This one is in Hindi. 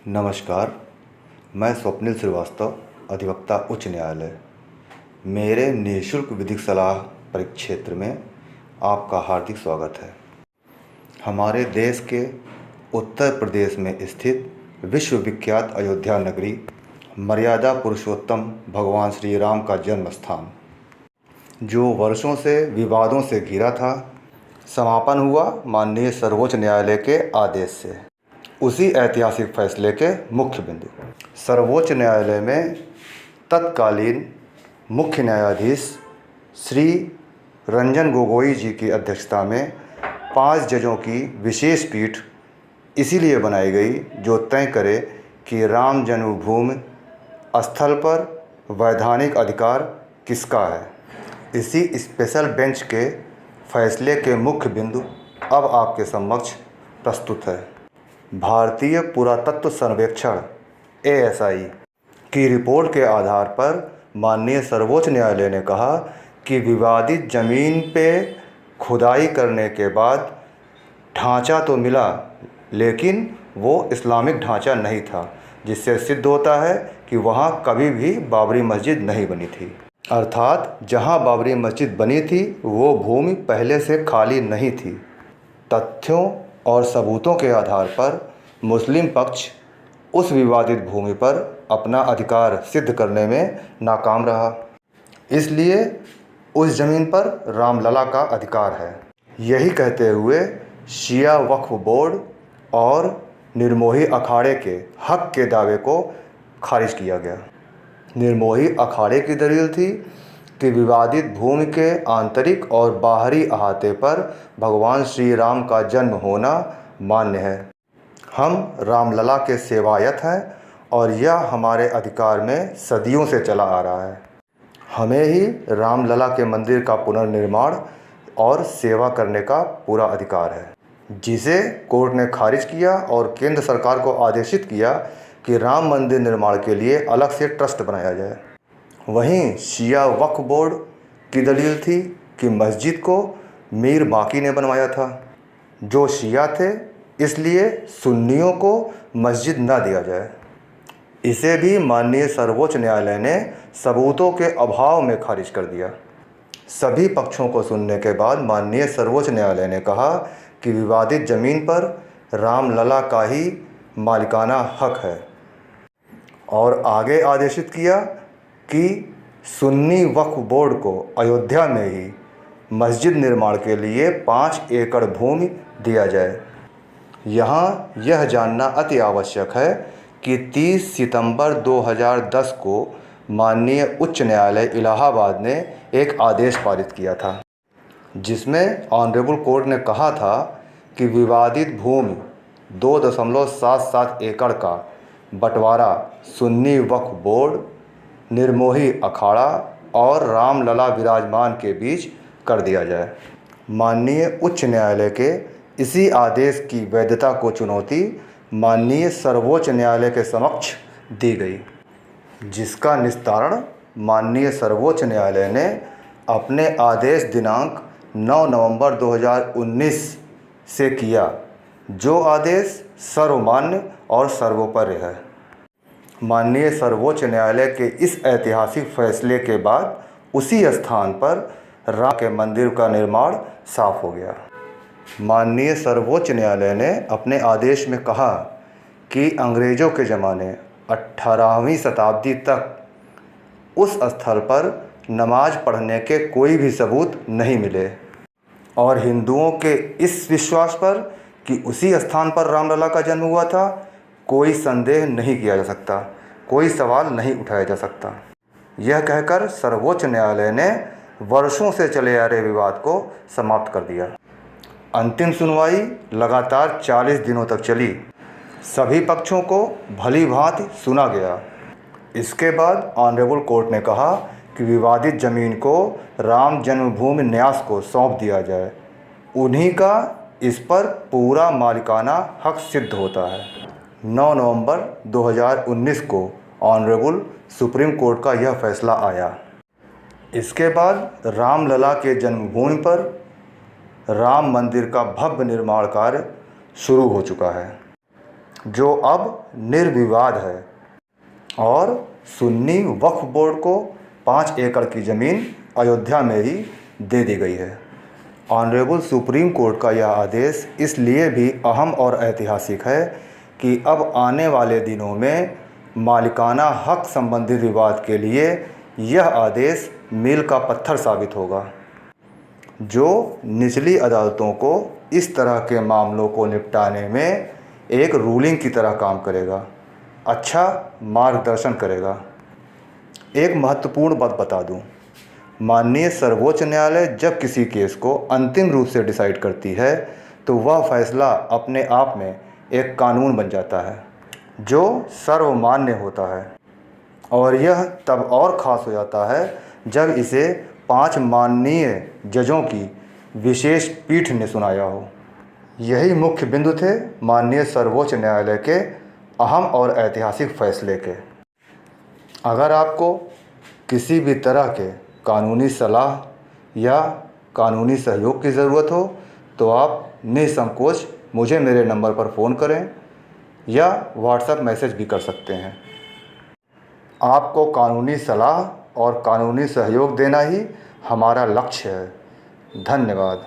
नमस्कार, मैं स्वप्निल श्रीवास्तव, अधिवक्ता उच्च न्यायालय। मेरे निःशुल्क विधिक सलाह परिक्षेत्र में आपका हार्दिक स्वागत है। हमारे देश के उत्तर प्रदेश में स्थित विश्वविख्यात अयोध्या नगरी, मर्यादा पुरुषोत्तम भगवान श्री राम का जन्म स्थान, जो वर्षों से विवादों से घिरा था, समापन हुआ माननीय सर्वोच्च न्यायालय के आदेश से। उसी ऐतिहासिक फैसले के मुख्य बिंदु। सर्वोच्च न्यायालय में तत्कालीन मुख्य न्यायाधीश श्री रंजन गोगोई जी की अध्यक्षता में 5 जजों की विशेष पीठ इसीलिए बनाई गई जो तय करे कि राम जन्मभूमि स्थल पर वैधानिक अधिकार किसका है। इसी स्पेशल बेंच के फैसले के मुख्य बिंदु अब आपके समक्ष प्रस्तुत है। भारतीय पुरातत्व सर्वेक्षण ASI की रिपोर्ट के आधार पर माननीय सर्वोच्च न्यायालय ने कहा कि विवादित ज़मीन पे खुदाई करने के बाद ढांचा तो मिला, लेकिन वो इस्लामिक ढांचा नहीं था, जिससे सिद्ध होता है कि वहाँ कभी भी बाबरी मस्जिद नहीं बनी थी। अर्थात जहाँ बाबरी मस्जिद बनी थी वो भूमि पहले से खाली नहीं थी। तथ्यों और सबूतों के आधार पर मुस्लिम पक्ष उस विवादित भूमि पर अपना अधिकार सिद्ध करने में नाकाम रहा, इसलिए उस ज़मीन पर रामलला का अधिकार है। यही कहते हुए शिया वक्फ बोर्ड और निर्मोही अखाड़े के हक के दावे को खारिज किया गया। निर्मोही अखाड़े की दलील थी कि विवादित भूमि के आंतरिक और बाहरी अहाते पर भगवान श्री राम का जन्म होना मान्य है। हम रामलला के सेवायत हैं और यह हमारे अधिकार में सदियों से चला आ रहा है। हमें ही रामलला के मंदिर का पुनर्निर्माण और सेवा करने का पूरा अधिकार है, जिसे कोर्ट ने खारिज किया और केंद्र सरकार को आदेशित किया कि राम मंदिर निर्माण के लिए अलग से ट्रस्ट बनाया जाए। वहीं शिया वक्फ बोर्ड की दलील थी कि मस्जिद को मीर बाकी ने बनवाया था, जो शिया थे, इसलिए सुन्नियों को मस्जिद न दिया जाए। इसे भी माननीय सर्वोच्च न्यायालय ने सबूतों के अभाव में खारिज कर दिया। सभी पक्षों को सुनने के बाद माननीय सर्वोच्च न्यायालय ने कहा कि विवादित ज़मीन पर रामलला का ही मालिकाना हक है और आगे आदेशित किया कि सुन्नी वक्फ बोर्ड को अयोध्या में ही मस्जिद निर्माण के लिए 5 एकड़ भूमि दिया जाए। यहाँ यह जानना अति आवश्यक है कि 30 सितंबर 2010 को माननीय उच्च न्यायालय इलाहाबाद ने एक आदेश पारित किया था, जिसमें ऑनरेबल कोर्ट ने कहा था कि विवादित भूमि 2.77 एकड़ का बंटवारा सुन्नी वक्फ बोर्ड, निर्मोही अखाड़ा और रामलला विराजमान के बीच कर दिया जाए। माननीय उच्च न्यायालय के इसी आदेश की वैधता को चुनौती माननीय सर्वोच्च न्यायालय के समक्ष दी गई, जिसका निस्तारण माननीय सर्वोच्च न्यायालय ने अपने आदेश दिनांक 9 नवंबर 2019 से किया, जो आदेश सर्वमान्य और सर्वोपरि है। माननीय सर्वोच्च न्यायालय के इस ऐतिहासिक फैसले के बाद उसी स्थान पर राम के मंदिर का निर्माण साफ हो गया। माननीय सर्वोच्च न्यायालय ने अपने आदेश में कहा कि अंग्रेज़ों के ज़माने 18वीं शताब्दी तक उस स्थल पर नमाज पढ़ने के कोई भी सबूत नहीं मिले और हिंदुओं के इस विश्वास पर कि उसी स्थान पर रामलला का जन्म हुआ था कोई संदेह नहीं किया जा सकता, कोई सवाल नहीं उठाया जा सकता। यह कहकर सर्वोच्च न्यायालय ने वर्षों से चले आ रहे विवाद को समाप्त कर दिया। अंतिम सुनवाई लगातार 40 दिनों तक चली। सभी पक्षों को भली भांति सुना गया। इसके बाद ऑनरेबल कोर्ट ने कहा कि विवादित ज़मीन को राम जन्मभूमि न्यास को सौंप दिया जाए। उन्हीं का इस पर पूरा मालिकाना हक सिद्ध होता है। 9 नवंबर 2019 को ऑनरेबल सुप्रीम कोर्ट का यह फैसला आया। इसके बाद रामलला के जन्मभूमि पर राम मंदिर का भव्य निर्माण कार्य शुरू हो चुका है। जो अब निर्विवाद है, और सुन्नी वक्फ बोर्ड को 5 एकड़ की ज़मीन अयोध्या में ही दे दी गई है। ऑनरेबल सुप्रीम कोर्ट का यह आदेश इसलिए भी अहम और ऐतिहासिक है कि अब आने वाले दिनों में मालिकाना हक संबंधी विवाद के लिए यह आदेश मील का पत्थर साबित होगा, जो निचली अदालतों को इस तरह के मामलों को निपटाने में एक रूलिंग की तरह काम करेगा, अच्छा मार्गदर्शन करेगा। एक महत्वपूर्ण बात बता दूं, माननीय सर्वोच्च न्यायालय जब किसी केस को अंतिम रूप से डिसाइड करती है तो वह फैसला अपने आप में एक कानून बन जाता है जो सर्वमान्य होता है, और यह तब और ख़ास हो जाता है जब इसे 5 माननीय जजों की विशेष पीठ ने सुनाया हो। यही मुख्य बिंदु थे माननीय सर्वोच्च न्यायालय के अहम और ऐतिहासिक फैसले के। अगर आपको किसी भी तरह के कानूनी सलाह या कानूनी सहयोग की ज़रूरत हो तो आप निसंकोच मुझे मेरे नंबर पर फ़ोन करें या व्हाट्सएप मैसेज भी कर सकते हैं। आपको कानूनी सलाह और कानूनी सहयोग देना ही हमारा लक्ष्य है। धन्यवाद।